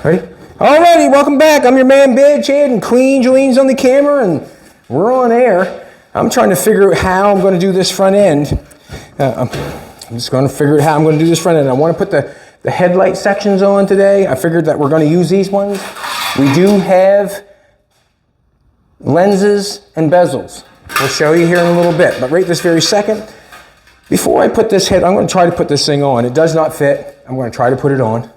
Ready? Alrighty, welcome back. I'm your man Bad Chad, and Queen Jolene's on the camera, and we're on air. I'm trying to figure out how I'm going to do this front end. I'm just going to figure out how I'm going to do this front end. I want to put the headlight sections on today. I figured that we're going to use these ones. We do have lenses and bezels. We'll show you here in a little bit, but right this very second, before I put this head, I'm going to try to put this thing on. It does not fit. I'm going to try to put it on.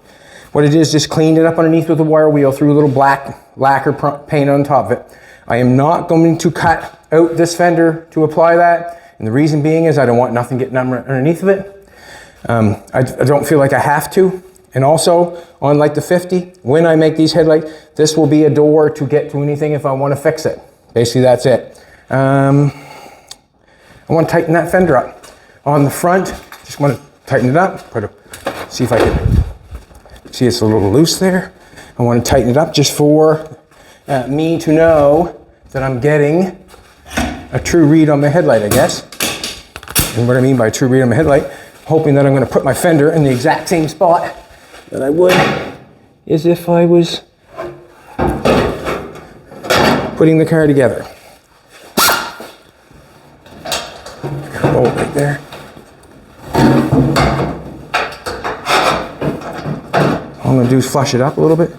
What it is, just cleaned it up underneath with a wire wheel, threw a little black lacquer paint on top of it. I am not going to cut out this fender to apply that, and the reason being is I don't want nothing getting underneath of it. I don't feel like I have to. And also, on like the 50, when I make these headlights, this will be a door to get to anything if I want to fix it. Basically, that's it. I want to tighten that fender up. On the front, just want to tighten it up, see if I can. See, it's a little loose there. I want to tighten it up just for me to know that I'm getting a true read on my headlight, I guess. And what I mean by true read on my headlight, hoping that I'm going to put my fender in the exact same spot that I would as if I was putting the car together. Bolt right there. All I'm going to do is flush it up a little bit.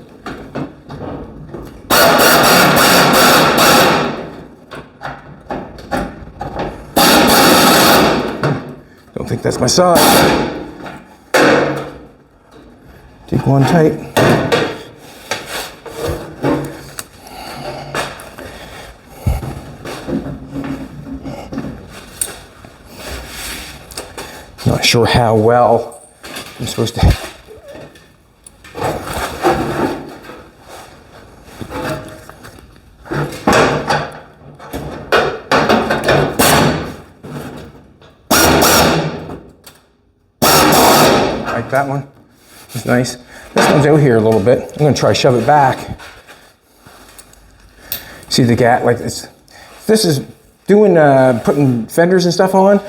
Don't think that's my size. Take one tight. Not sure how well I'm supposed to. Like that one. It's nice. This one's out here a little bit. I'm going to try to shove it back. See the gap like this. This is doing putting fenders and stuff on.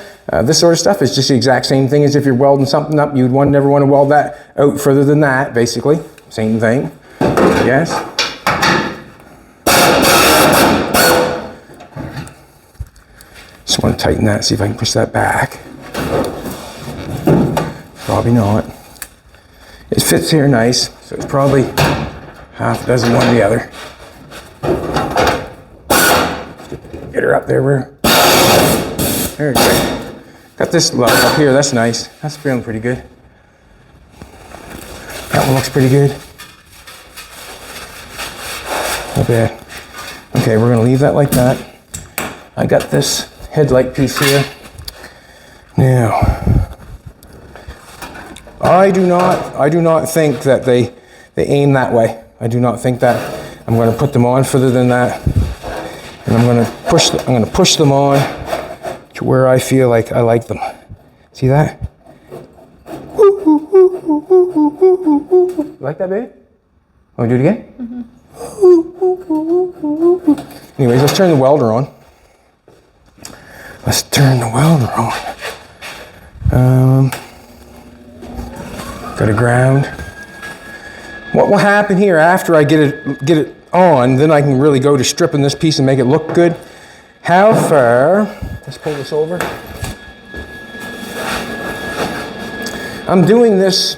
This sort of stuff is just the exact same thing as if you're welding something up. You'd never want to weld that out further than that, basically. Same thing. Yes. Just want to tighten that, see if I can push that back. Probably not. It fits here nice, so it's probably half a dozen one or the other. Get her up there. There we go. Got this low up here, that's nice. That's feeling pretty good. That one looks pretty good. Not bad. Okay, we're gonna leave that like that. I got this headlight piece here. Now, I do not think that they aim that way. I do not think that. I'm going to put them on further than that, and I'm going to push them on to where I feel like I like them. See that? You like that, baby? Want to do it again? Mm-hmm. Anyways, let's turn the welder on. Let's turn the welder on. Got a ground. What will happen here after I get it on, then I can really go to stripping this piece and make it look good. How far, let's pull this over. I'm doing this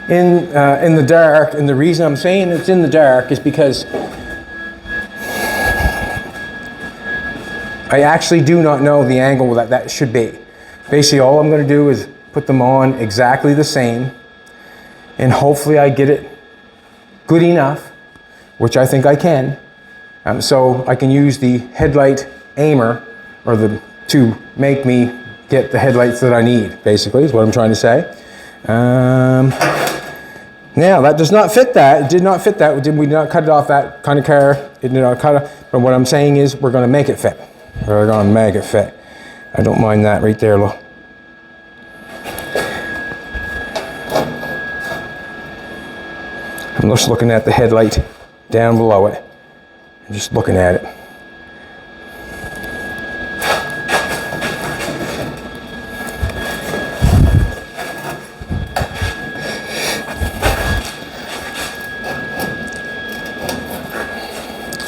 in the dark, and the reason I'm saying it's in the dark is because I actually do not know the angle that should be. Basically, all I'm going to do is put them on exactly the same, and hopefully I get it good enough, which I think I can, so I can use the headlight aimer to make me get the headlights that I need, basically, is what I'm trying to say. Now, that does not fit that. It did not fit that. We did not cut it off that kind of car. It did not cut it. But what I'm saying is we're going to make it fit. We're going to make it fit. I don't mind that right there, look. I'm just looking at the headlight down below it. I'm just looking at it.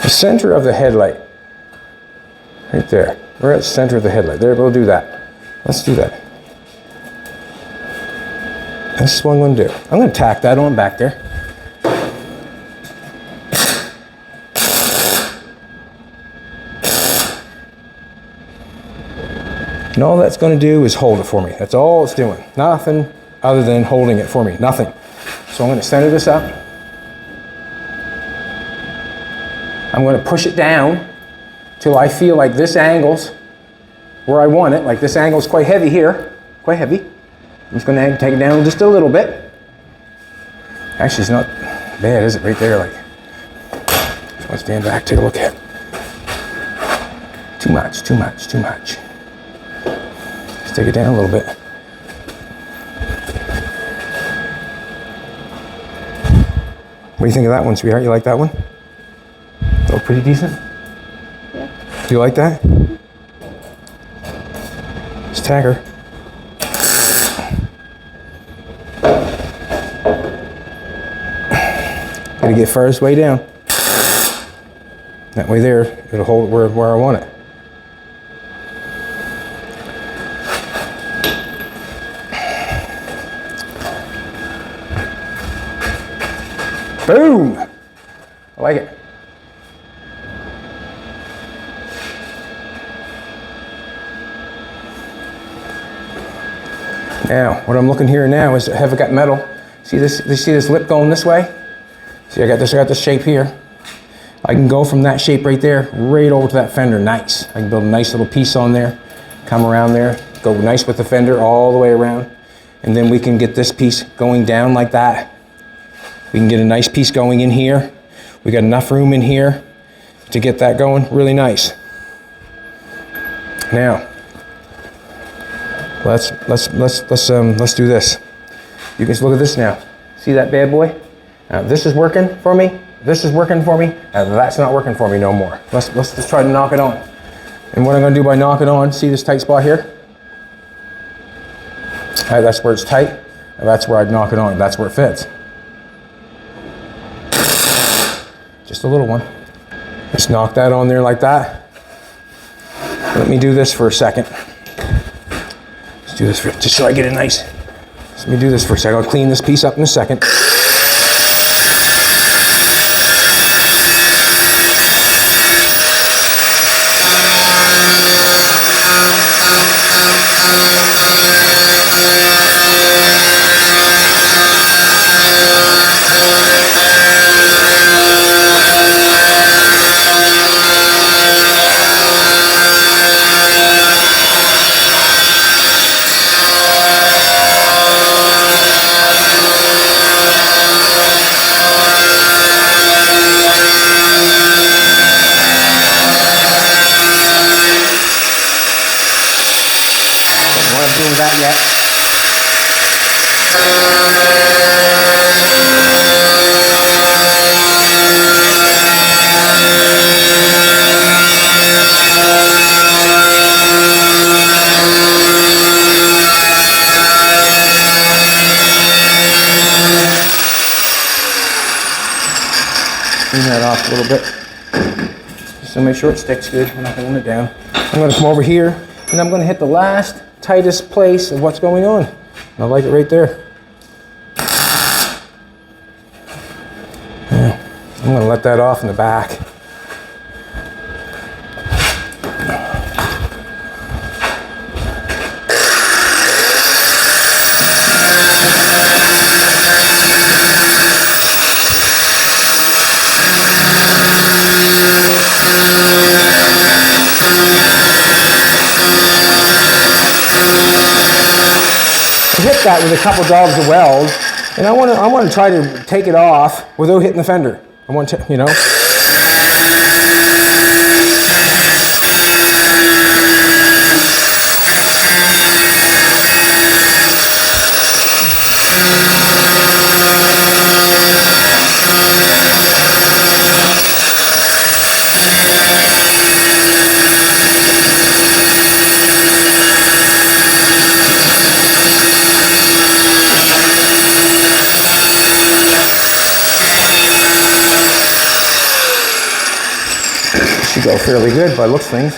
the center of the headlight. Right there. We're at the center of the headlight. There, we'll do that. Let's do that. That's what I'm going to do. I'm going to tack that on back there. And all that's going to do is hold it for me. That's all it's doing. Nothing other than holding it for me. Nothing. So I'm going to center this up. I'm going to push it down till I feel like this angle's where I want it. Like this angle's quite heavy here. Quite heavy. I'm just going to take it down just a little bit. Actually, it's not bad, is it? Right there, like. Just want to stand back, take a look at it. Too much, too much, too much. Let's take it down a little bit. What do you think of that one, sweetheart? You like that one? Oh, pretty decent? Yeah. Do you like that? Let's tag her. Gotta get first way down. That way there, it'll hold it where I want it. Boom! I like it. Now, what I'm looking here now is, have I got metal? See this? You see this lip going this way? See, I got this shape here. I can go from that shape right there, right over to that fender. Nice. I can build a nice little piece on there, come around there, go nice with the fender all the way around, and then we can get this piece going down like that. We can get a nice piece going in here. We got enough room in here to get that going really nice. Now, let's do this. You can look at this now. See that bad boy? This is working for me. This is working for me. That's not working for me no more. Let's just try to knock it on. And what I'm going to do by knocking on, see this tight spot here? All right, that's where it's tight. And that's where I'd knock it on. That's where it fits. Just a little one. Just knock that on there like that. Let me do this for a second. Let's do this just so I get it nice. Let me do this for a second. I'll clean this piece up in a second. That yet. Clean that off a little bit, just to make sure it sticks good. We're not holding it down. I'm going to come over here and I'm going to hit the last tightest place of what's going on. I like it right there. Yeah, I'm going to let that off in the back. Hit that with a couple dogs of weld, and I want to try to take it off without hitting the fender. I want to, you know. Should go fairly good by looks things.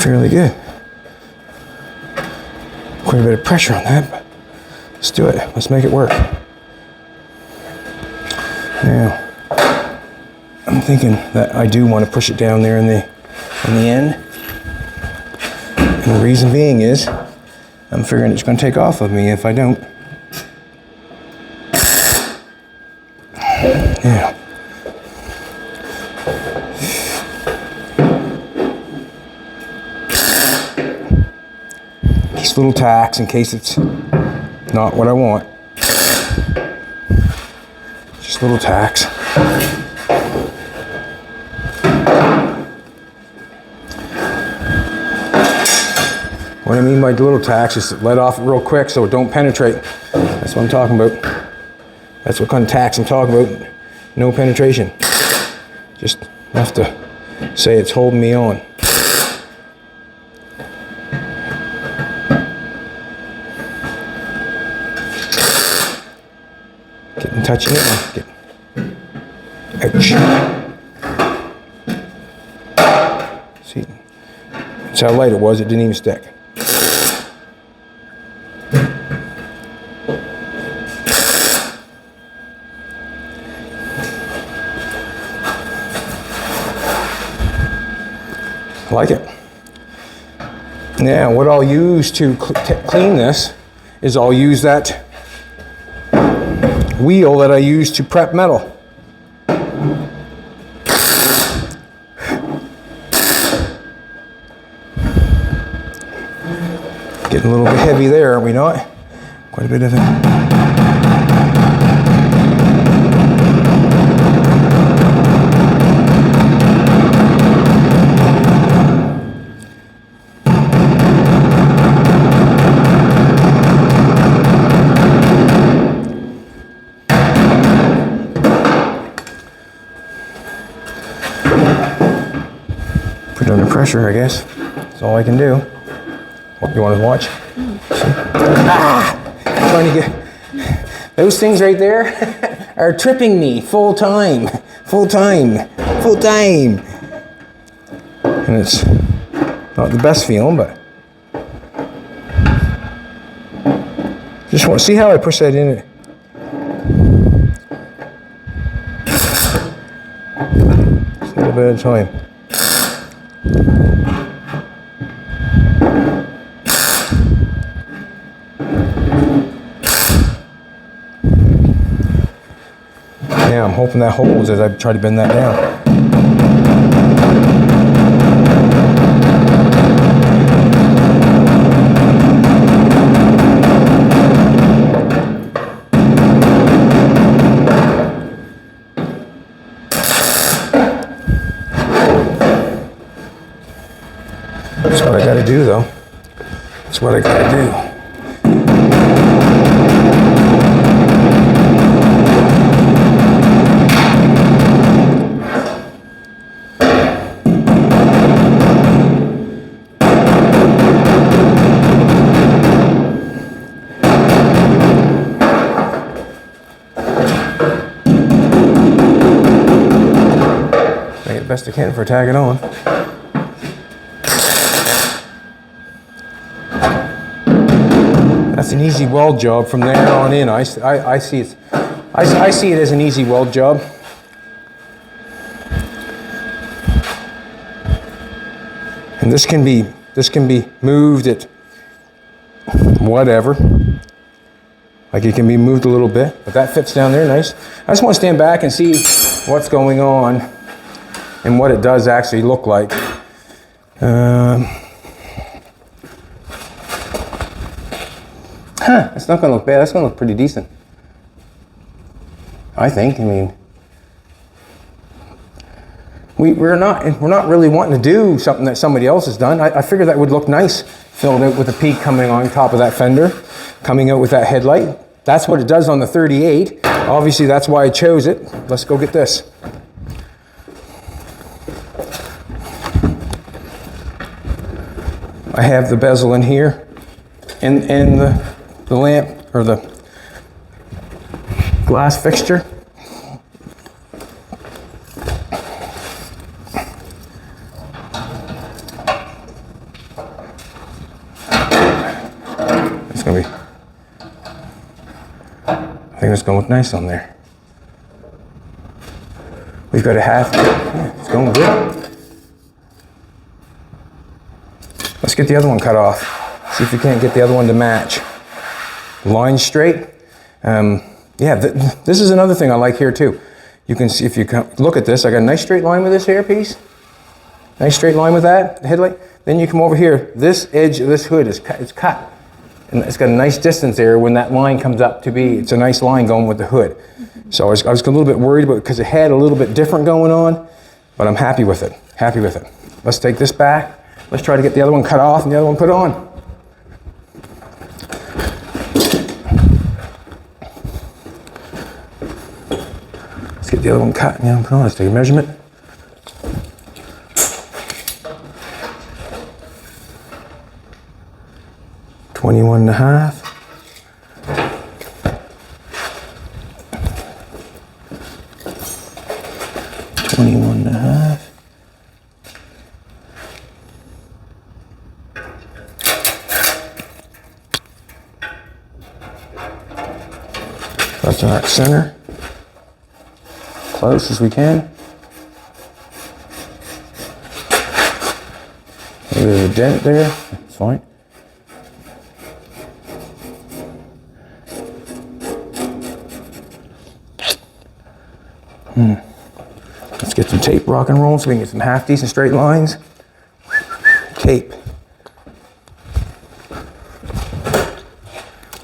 Fairly good. Quite a bit of pressure on that, but let's do it. Let's make it work. Now, I'm thinking that I do want to push it down there in the end. And the reason being is, I'm figuring it's going to take off of me if I don't. Yeah. These little tacks in case it's not what I want. Just little tacks. What I mean by little tacks is let off real quick so it don't penetrate. That's what I'm talking about. That's what kind of tacks I'm talking about. No penetration. Just enough to say it's holding me on. Getting touching it. Ouch. See, that's how light it was. It didn't even stick. I like it. Now, what I'll use to clean this is I'll use that wheel that I use to prep metal. Getting a little bit heavy there, are we not? Quite a bit of it. Under pressure, I guess. That's all I can do. What, you want to watch? Ah! Trying to get those things right there are tripping me full time. Full time. Full time. And it's not the best feeling, but just want to see how I push that in it. Just a little bit at a time. Yeah, I'm hoping that holds as I try to bend that down. That's what I gotta do, though. That's what I gotta do. Best I can for tagging on. That's an easy weld job from there on in. I see it. I see it as an easy weld job. And this can be moved at whatever. Like it can be moved a little bit, but that fits down there nice. I just want to stand back and see what's going on and what it does actually look like. It's not going to look bad. That's going to look pretty decent, I think. I mean, we're not really wanting to do something that somebody else has done. I figured that would look nice, filled out with a peak coming on top of that fender, coming out with that headlight. That's what it does on the 38. Obviously, that's why I chose it. Let's go get this. I have the bezel in here, and the lamp, or the glass fixture. think it's gonna look nice on there. We've got a half, yeah, it's going good. Let's get the other one cut off. See if we can't get the other one to match. Line straight. Yeah, this is another thing I like here too. You can see, if you look at this, I got a nice straight line with this hairpiece. Nice straight line with that, the headlight. Then you come over here, this edge of this hood is cut, it's cut. And it's got a nice distance there when that line comes up to be, it's a nice line going with the hood. So I was a little bit worried about it because it had a little bit different going on, but I'm happy with it, happy with it. Let's take this back. Let's try to get the other one cut off and the other one put on. Let's get the other one cut and the other one put on. Let's take a measurement. $21 and a half. $21 and a half. That's our center. Close as we can. Maybe there's a dent there. That's fine. Let's get some tape rock and roll so we can get some half decent straight lines. Tape.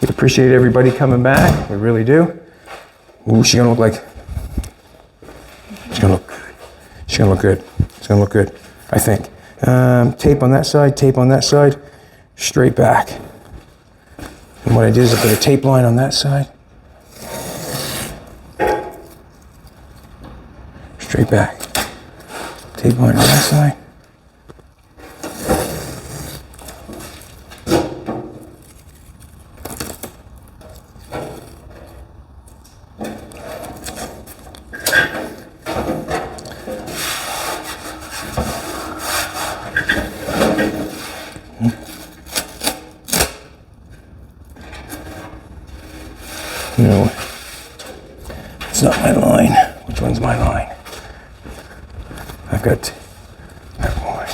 We appreciate everybody coming back. We really do. Ooh, she's gonna look like. She's gonna look good. She's gonna look good. It's gonna look good, I think. Tape on that side, tape on that side, straight back. And what I did is I put a tape line on that side. Straight back. Tape line on that side. No, it's not my line. Which one's my line? I've got that one.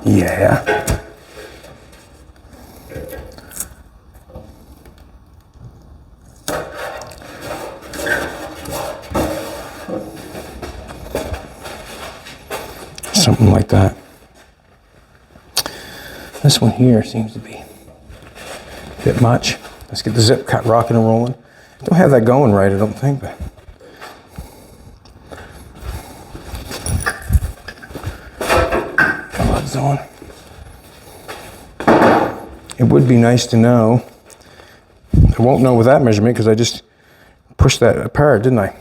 Yeah. Something like that. This one here seems to be a bit much. Let's get the zip cut rocking and rolling. Don't have that going right, I don't think, but gloves on. It would be nice to know. I won't know with that measurement because I just pushed that apart, didn't I?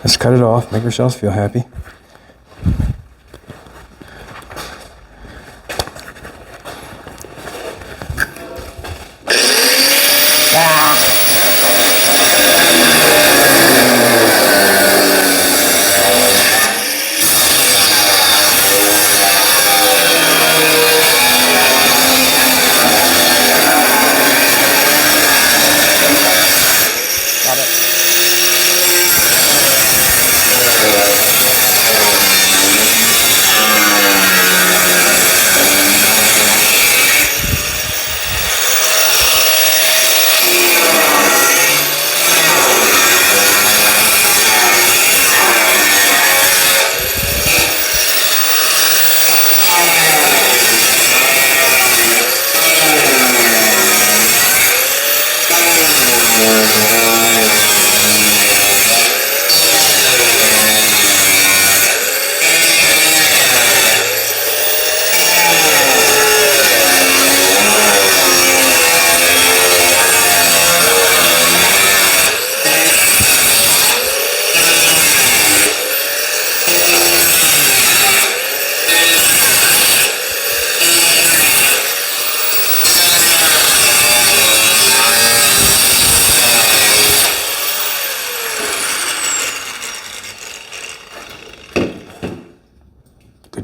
Let's cut it off, make ourselves feel happy.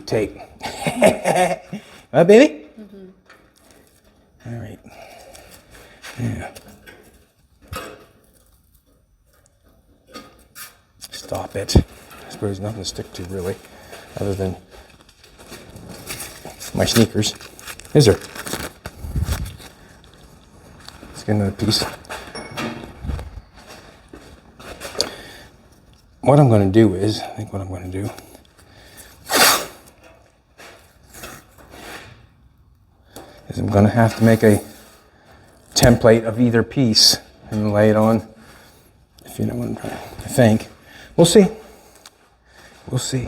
tape. Huh, baby? Mm-hmm. All right. Yeah. Stop it. I suppose nothing to stick to really, other than my sneakers. Is there? Let's get another piece. What I'm going to do is, I think what I'm going to do is I'm going to have to make a template of either piece and lay it on, if you know what I'm trying to think. We'll see. We'll see.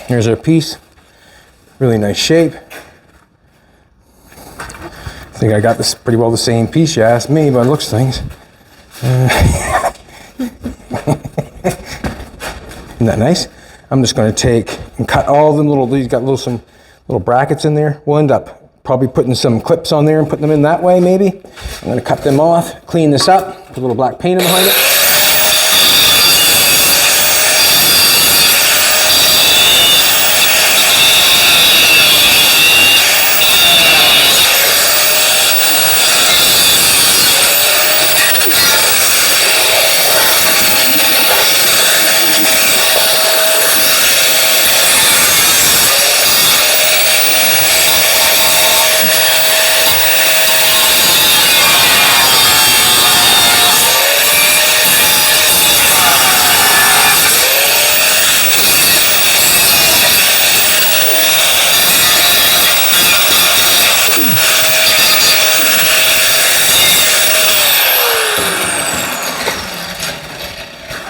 Here's our piece. Really nice shape. I think I got this pretty well the same piece, you asked me, by the looks of things. Isn't that nice? I'm just going to take and cut all them little, these got some little brackets in there. We'll end up probably putting some clips on there and putting them in that way maybe. I'm going to cut them off, clean this up, put a little black paint behind it.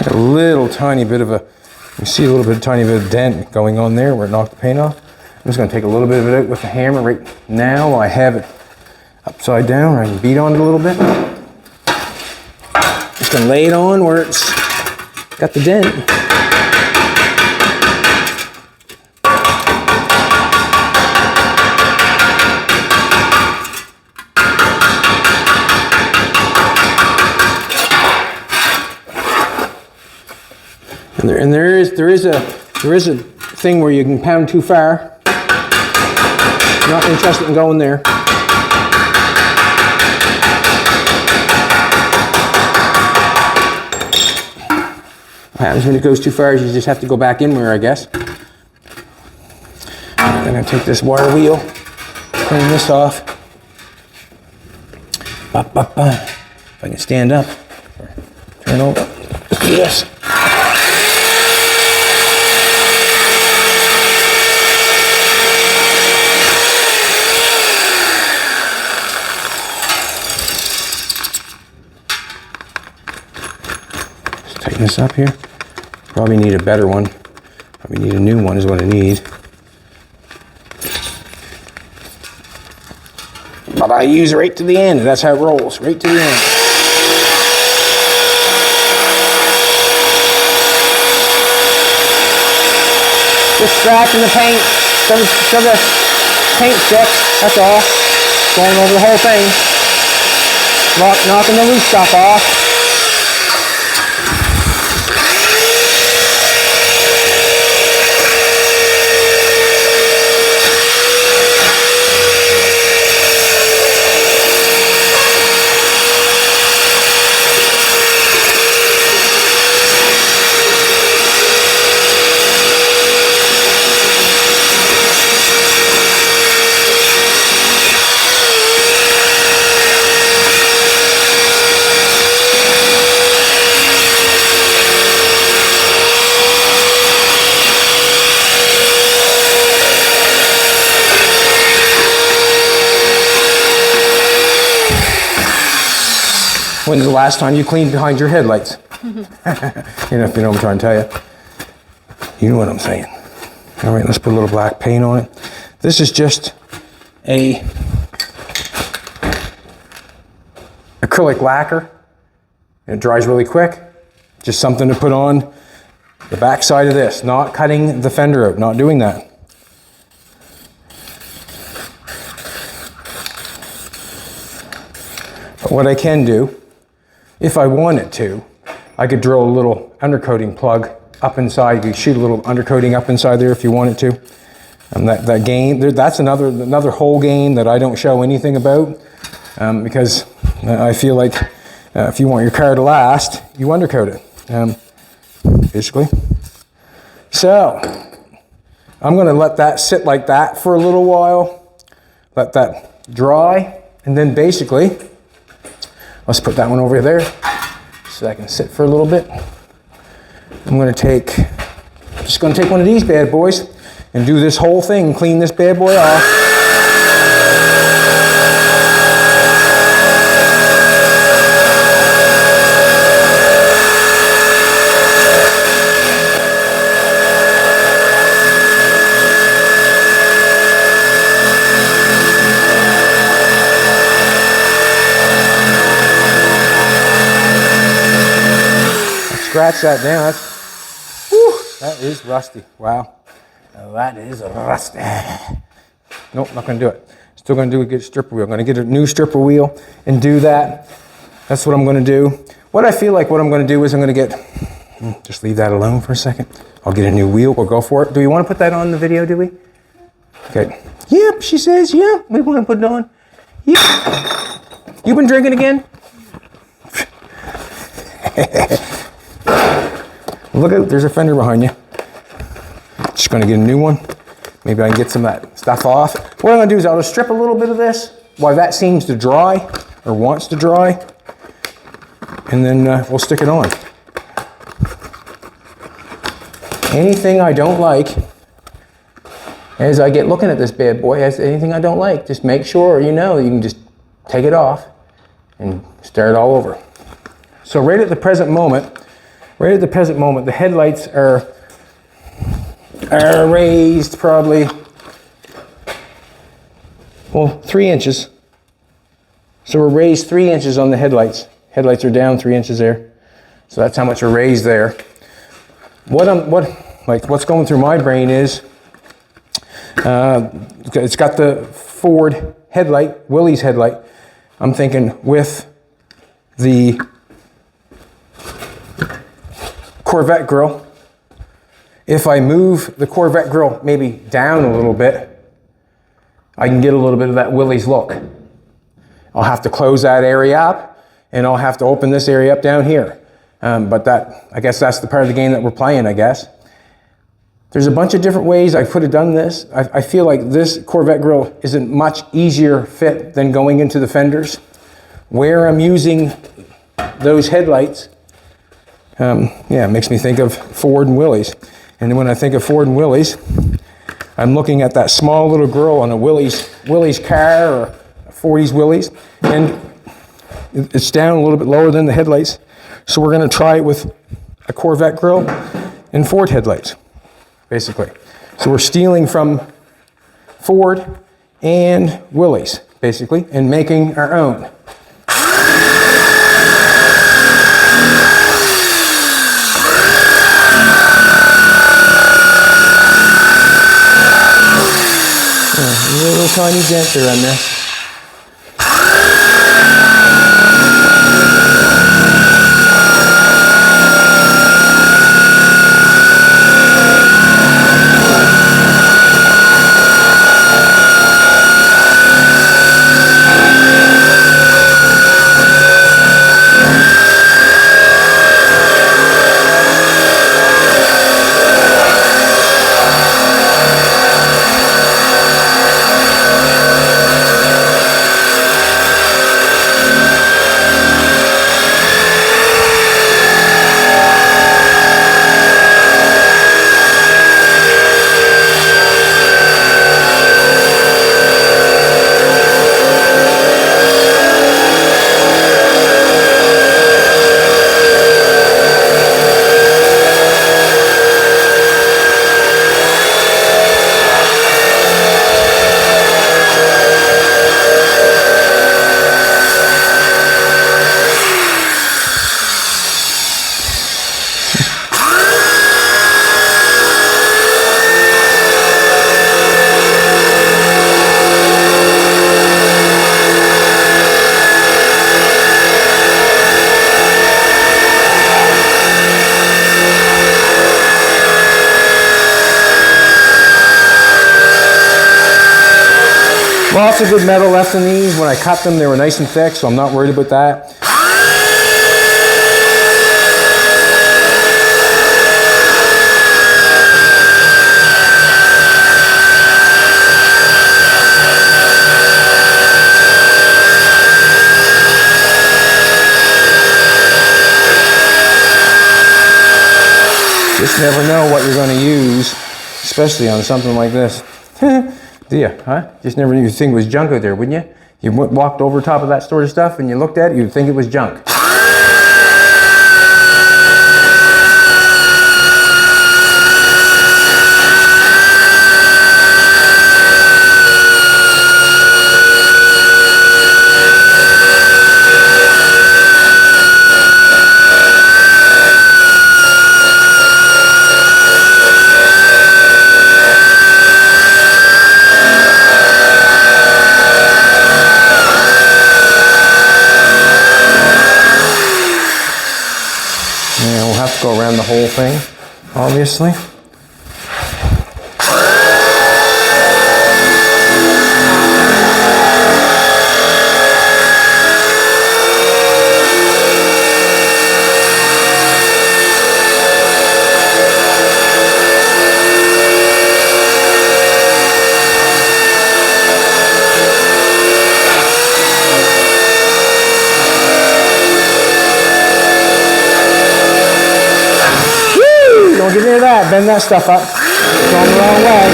A little tiny bit of a, you see a little bit, tiny bit of dent going on there where it knocked the paint off. I'm just going to take a little bit of it out with the hammer right now while I have it upside down, or I can beat on it a little bit. Just going to lay it on where it's got the dent. And there is a thing where you can pound too far. Not interested in going there. What happens when it goes too far is you just have to go back in there, I guess. I'm going to take this wire wheel, clean this off. If I can stand up, or turn over, let's do this. Tighten this up here. Probably need a better one. Probably need a new one is what I need. But I use it right to the end. That's how it rolls, right to the end. Just scratching the paint, so the paint sticks, that's all. Going over the whole thing. Knocking the loose stuff off. When's the last time you cleaned behind your headlights? You know, if you know what I'm trying to tell you. You know what I'm saying. All right, let's put a little black paint on it. This is just a acrylic lacquer. It dries really quick. Just something to put on the back side of this. Not cutting the fender out, not doing that. But what I can do, if I wanted to, I could drill a little undercoating plug up inside. You could shoot a little undercoating up inside there if you wanted to. And that game, that's another whole game that I don't show anything about because I feel like if you want your car to last, you undercoat it, basically. So I'm going to let that sit like that for a little while, let that dry, and then basically, let's put that one over there so that can sit for a little bit. I'm just going to take one of these bad boys and do this whole thing, clean this bad boy off. Scratch that down. That is rusty. Wow. That is rusty. Nope, not going to do it. Still going to get a stripper wheel. I'm going to get a new stripper wheel and do that. That's what I'm going to do. What I feel like what I'm going to do is I'm going to get, just leave that alone for a second. I'll get a new wheel. We'll go for it. Do we want to put that on the video, do we? Okay. Yep, she says, yeah, we want to put it on. Yep. You been drinking again? Look out, there's a fender behind you. Just gonna get a new one. Maybe I can get some of that stuff off. What I'm gonna do is I'll just strip a little bit of this while that seems to dry, or wants to dry, and then we'll stick it on. Anything I don't like, as I get looking at this bad boy, anything I don't like, just make sure you can just take it off and start all over. So right at the present moment, the headlights are raised probably, 3 inches. So we're raised 3 inches on the headlights. Headlights are down 3 inches there. So that's how much we're raised there. What's going through my brain is, it's got the Ford headlight, Willys headlight. I'm thinking with the Corvette grill, if I move the Corvette grill maybe down a little bit, I can get a little bit of that Willys look. I'll have to close that area up and I'll have to open this area up down here. But I guess that's the part of the game that we're playing, I guess. There's a bunch of different ways I could have done this. I feel like this Corvette grill is a much easier fit than going into the fenders. Where I'm using those headlights, it makes me think of Ford and Willys. And when I think of Ford and Willys, I'm looking at that small little grill on a Willys car or a 40s Willys, and it's down a little bit lower than the headlights. So we're going to try it with a Corvette grill and Ford headlights, basically. So we're stealing from Ford and Willys, basically, and making our own. A little tiny dent there on this. Lots of good metal left in these. When I cut them, they were nice and thick, so I'm not worried about that. Just never know what you're going to use, especially on something like this. Do you, huh? Just never knew. You'd think it was junk out there, wouldn't you? You walked over top of that sort of stuff and you looked at it, you'd think it was junk. Go around the whole thing, obviously. Don't get near that, bend that stuff up. It's going the wrong way.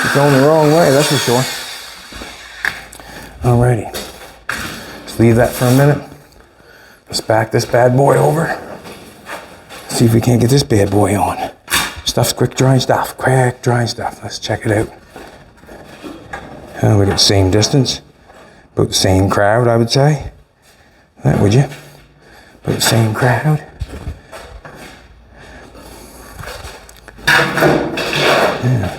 It's going the wrong way, that's for sure. Alrighty. Let's leave that for a minute. Let's back this bad boy over. See if we can't get this bad boy on. Stuff's quick drying stuff, quick drying stuff. Let's check it out. We got the same distance. About the same crowd, I would say. That would you? About the same crowd. Yeah.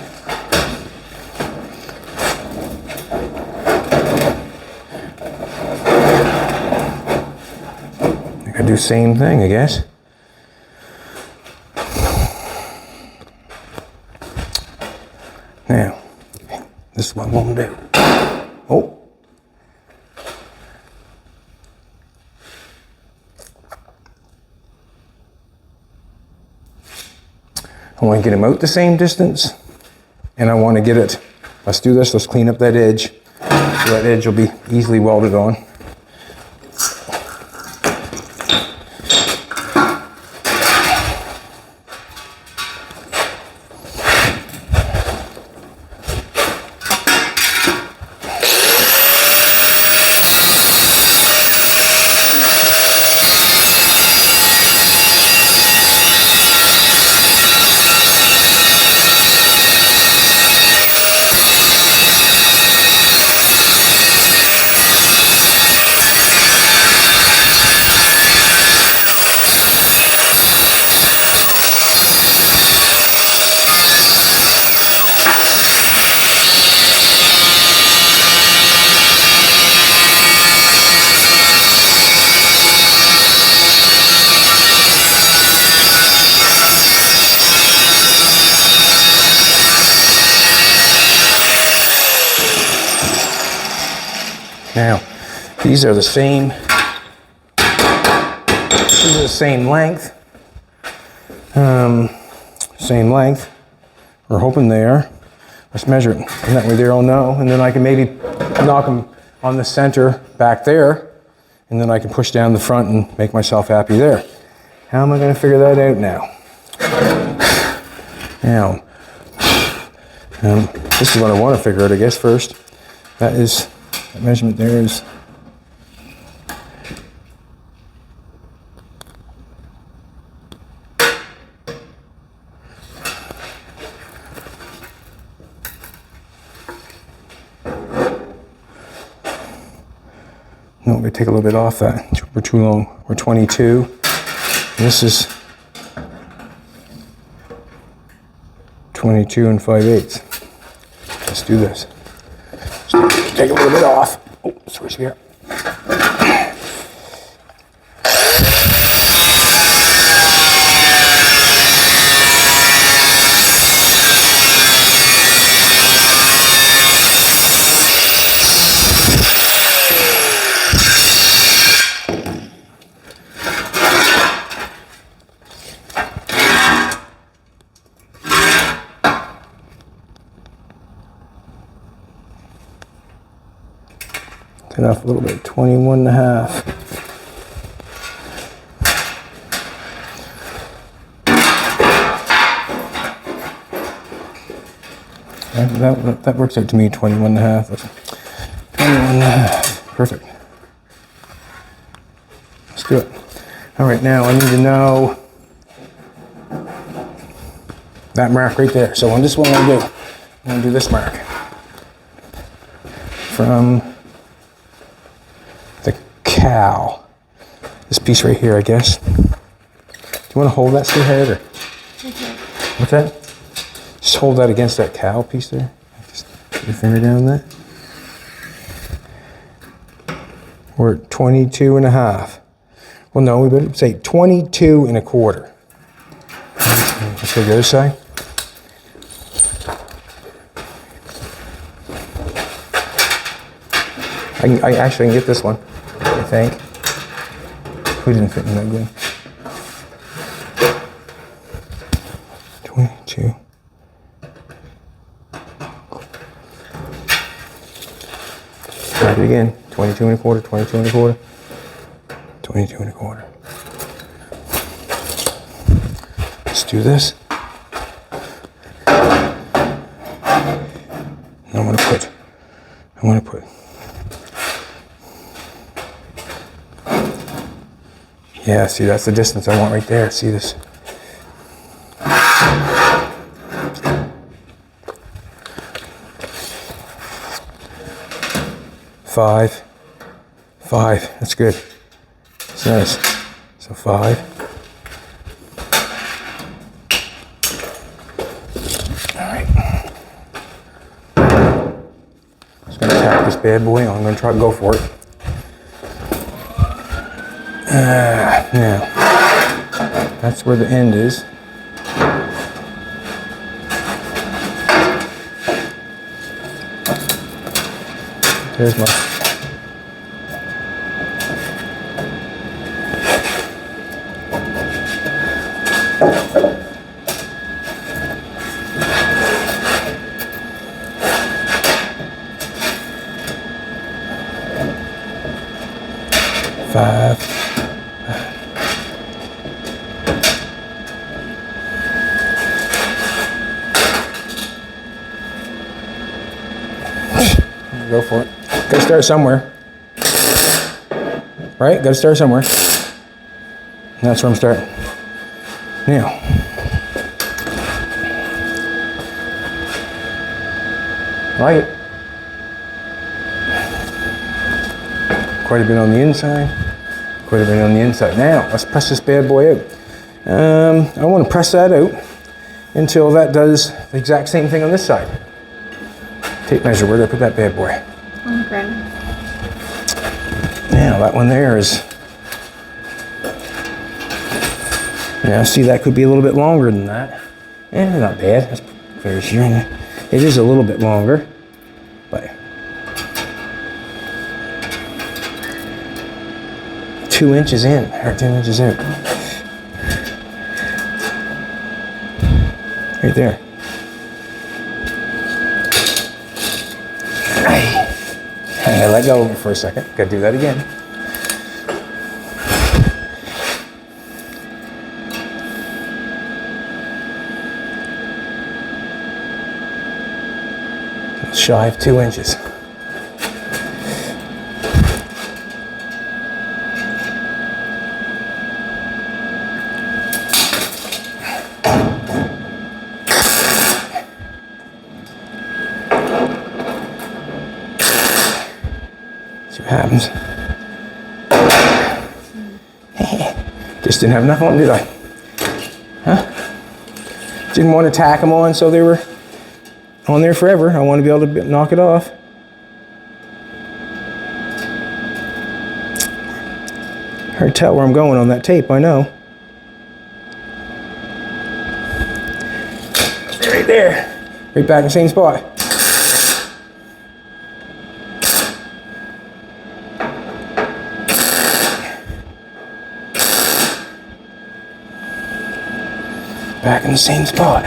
I gotta do the same thing, I guess. Now, this is what we'll do. Oh. I want to get them out the same distance, and I want to get it, let's do this, let's clean up that edge, so that edge will be easily welded on. Now, these are the same, these are the same length. Same length. We're hoping they are. Let's measure it, and that way they'll know, and then I can maybe knock them on the center back there, and then I can push down the front and make myself happy there. How am I going to figure that out now? Now, this is what I want to figure out, I guess, first. That measurement there is no, we take a little bit off that. We're too long. We're 22. And this is 22 and 5/8. Let's do this. Take a little bit off. Oh, switch here. backing off a little bit, 21 and a half. That works out to me, 21 and a half. 21 and a half, perfect. Let's do it. All right, now I need to know that mark right there. So on this one, I'm gonna do this mark from the cow. This piece right here, I guess. Do you want to hold that straight ahead, or what's that? Just hold that against that cow piece there. Just put your finger down there. We're at 22 and a half. Well, no, we better say 22 and a quarter. Let's go to the other side. I actually can get this one, I think. We didn't fit in that good. 22. Try it again. 22 and a quarter, 22 and a quarter, 22 and a quarter. Let's do this. I'm gonna put. Yeah, see, that's the distance I want right there. See this? Five. That's good. It's nice. So 5. All right. Just gonna tap this bad boy on. I'm gonna try to go for it. Now, that's where the end is. There's my... Five. Go for it. Gotta start somewhere. Right? Gotta start somewhere. And that's where I'm starting. Now. Like it. Quite a bit on the inside. Quite a bit on the inside. Now, let's press this bad boy out. I want to press that out until that does the exact same thing on this side. Tape measure, where did I put that bad boy? On the ground. Now, that one there is... Now, see, that could be a little bit longer than that. Not bad. That's very sure. It is a little bit longer, but... 2 inches in, or 2 inches out. Right there. I let go for a second. Gotta do that again. Shy of 2 inches. See what happens. Just didn't have enough on, did I? Huh? Didn't want to tack them on so they were on there forever. I want to be able to knock it off. Hard to tell where I'm going on that tape, I know. Right there. Right back in the same spot. Back in the same spot.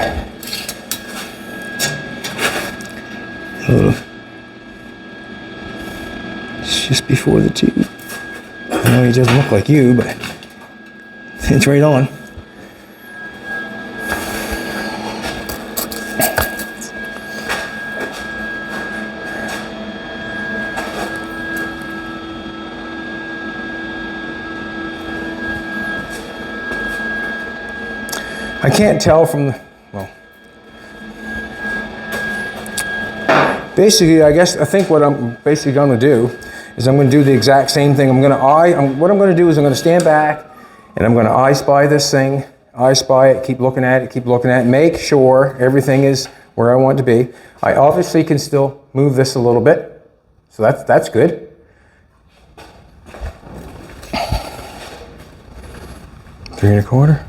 just before the tube. I know he doesn't look like you, but it's right on. I can't tell from the, well, basically, I think what I'm basically going to do is I'm going to do the exact same thing. What I'm going to do is I'm going to stand back and I'm going to eye spy this thing, eye spy it, keep looking at it, make sure everything is where I want it to be. I obviously can still move this a little bit, so that's good. Three and a quarter.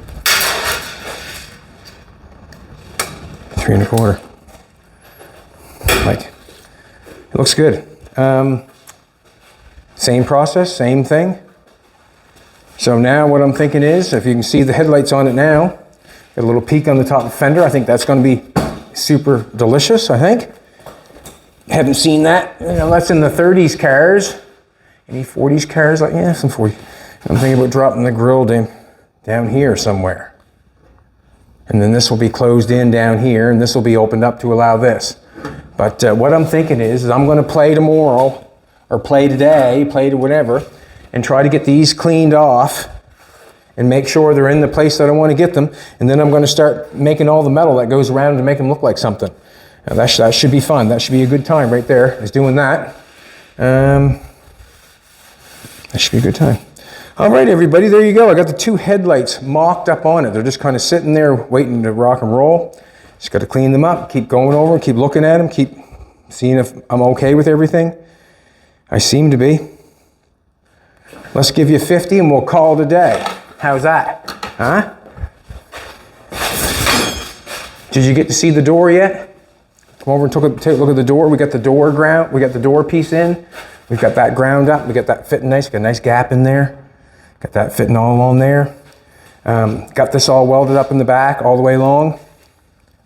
3 1/4. Like, it looks good. Same process, same thing. So now what I'm thinking is, if you can see the headlights on it now, got a little peak on the top of the fender. I think that's going to be super delicious, I think. Haven't seen that. You know, that's in the 30s cars. Any 40s cars? Like, yeah, some 40. I'm thinking about dropping the grill down here somewhere. And then this will be closed in down here, and this will be opened up to allow this. But what I'm thinking is I'm going to play tomorrow, or play today, play to whatever, and try to get these cleaned off and make sure they're in the place that I want to get them. And then I'm going to start making all the metal that goes around to make them look like something. Now that should be fun. That should be a good time right there, is doing that. That should be a good time. All right, everybody, there you go. I got the 2 headlights mocked up on it. They're just kind of sitting there waiting to rock and roll. Just got to clean them up, keep going over, keep looking at them, keep seeing if I'm okay with everything. I seem to be. Let's give you 50 and we'll call it a day. How's that? Huh? Did you get to see the door yet? Come over and take a look at the door. We got the door ground. We got the door piece in. We've got that ground up. We got that fitting nice. Got a nice gap in there. Got that fitting all on there. Got this all welded up in the back all the way along,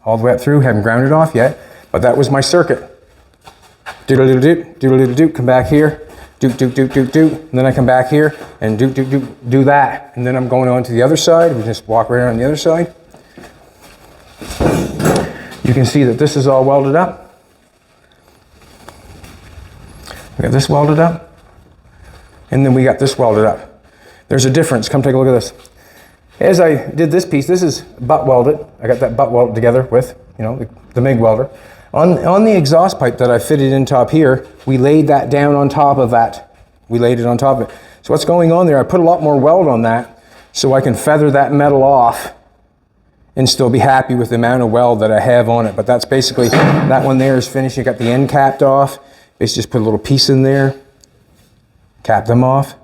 all the way up through. Haven't grounded off yet, but that was my circuit. Doodle-doodle-doot, doodle-doodle-doot, come back here, doot-doot-doot-doot-doot, and then I come back here and doot-doot-doot, do that. And then I'm going on to the other side. We just walk right on the other side. You can see that this is all welded up. We got this welded up, and then we got this welded up. There's a difference. Come take a look at this. As I did this piece, this is butt welded. I got that butt welded together with, you know, the MIG welder. On the exhaust pipe that I fitted in top here, we laid that down on top of that. We laid it on top of it. So what's going on there, I put a lot more weld on that so I can feather that metal off and still be happy with the amount of weld that I have on it. But that's basically, that one there is finished. You got the end capped off. Basically just put a little piece in there, cap them off.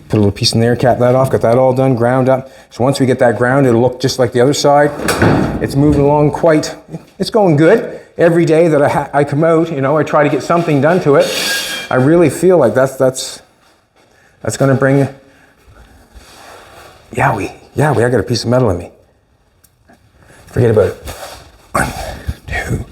Put a little piece in there, cap that off, got that all done, ground up. So once we get that ground, it'll look just like the other side. It's moving along it's going good. Every day that I come out, you know, I try to get something done to it. I really feel like that's gonna bring, Yowie, I got a piece of metal in me. Forget about it. 1, 2.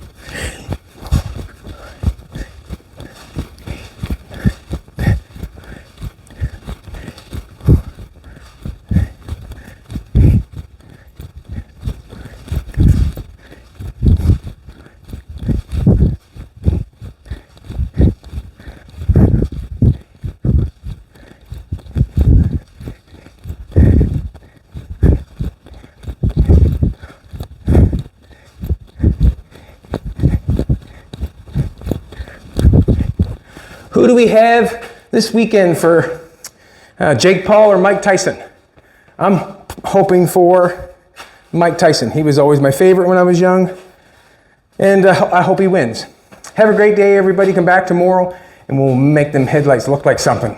Who do we have this weekend for Jake Paul or Mike Tyson? I'm hoping for Mike Tyson. He was always my favorite when I was young, and I hope he wins. Have a great day, everybody. Come back tomorrow, and we'll make them headlights look like something.